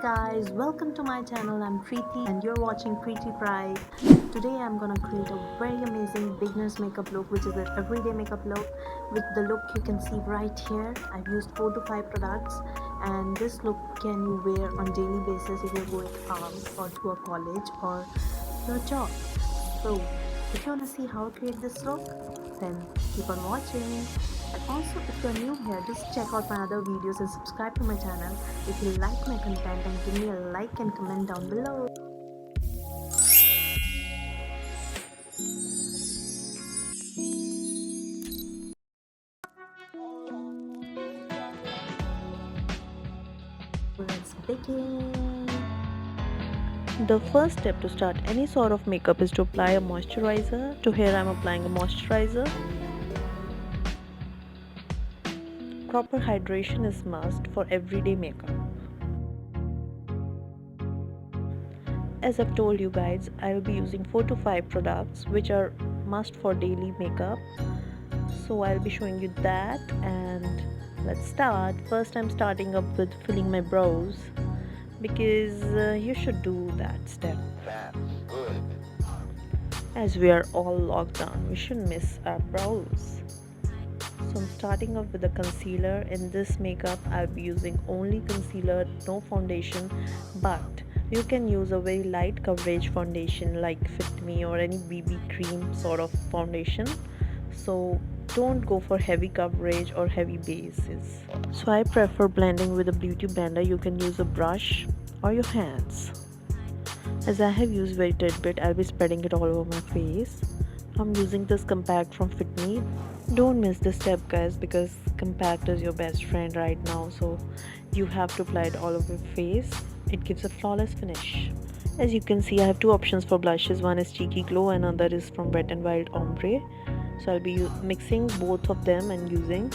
Guys, welcome to my channel. I'm Preeti and you're watching Preitty Prive. Today I'm gonna create a very amazing beginner's makeup look, which is an everyday makeup look. With the look you can see right here, I've used 4 to 5 products, and this look can you wear on daily basis if you're going out or to a college or your job. So if you wanna see how I create this look, then keep on watching. And also, if you're new here, just check out my other videos and subscribe to my channel. If you like my content, then give me a like and comment down below. Let's begin. The first step to start any sort of makeup is to apply a moisturizer. To here I'm applying a moisturizer. Proper hydration is must for everyday makeup. As I've told you guys, I will be using 4 to 5 products which are must for daily makeup. So I'll be showing you that, and let's start. First I'm starting up with filling my brows because you should do that step. That's good. As we are all locked down, we shouldn't miss our brows. So I'm starting off with a concealer. In this makeup I'll be using only concealer, no foundation, but you can use a very light coverage foundation like Fit Me or any BB cream sort of foundation. So don't go for heavy coverage or heavy bases. So I prefer blending with a beauty blender. You can use a brush or your hands. As I have used very tidbit, I'll be spreading it all over my face. I'm using this compact from Fit Me. Don't miss this step guys, because compact is your best friend right now, so you have to apply it all over your face. It gives a flawless finish. As you can see, I have two options for blushes. One is Cheeky Glow and another is from Wet n Wild Ombre. So I'll be mixing both of them and using.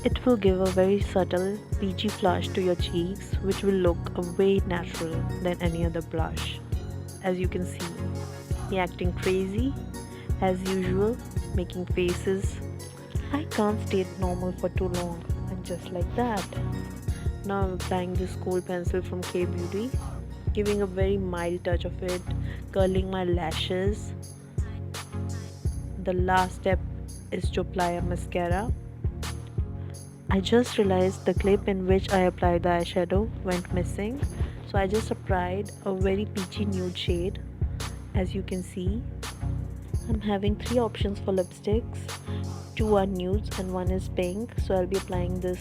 It will give a very subtle peachy flush to your cheeks, which will look way natural than any other blush. As you can see, me acting crazy as usual, making faces. I can't stay normal for too long, and just like that. Now I'm applying this Kohl pencil from K Beauty, giving a very mild touch of it, curling my lashes. The last step is to apply a mascara. I just realized the clip in which I applied the eyeshadow went missing, so I just applied a very peachy nude shade. As you can see, I'm having 3 options for lipsticks. 2 are nudes and 1 is pink. So I'll be applying this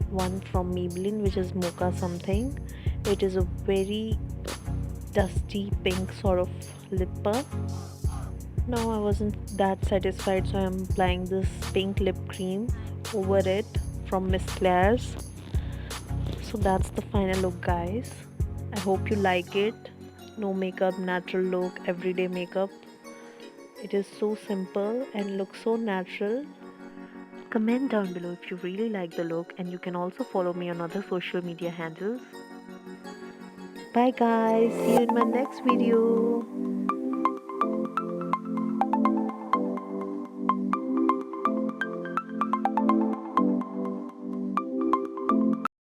one from Maybelline, which is mocha something. It is a very dusty pink sort of lip balm. Now I wasn't that satisfied, so I'm applying this pink lip cream over it from Miss Claire's. So that's the final look guys. I hope you like it. No makeup, natural look, everyday makeup. It is so simple and looks so natural. Comment down below if you really like the look, and you can also follow me on other social media handles. Bye guys, see you in my next video.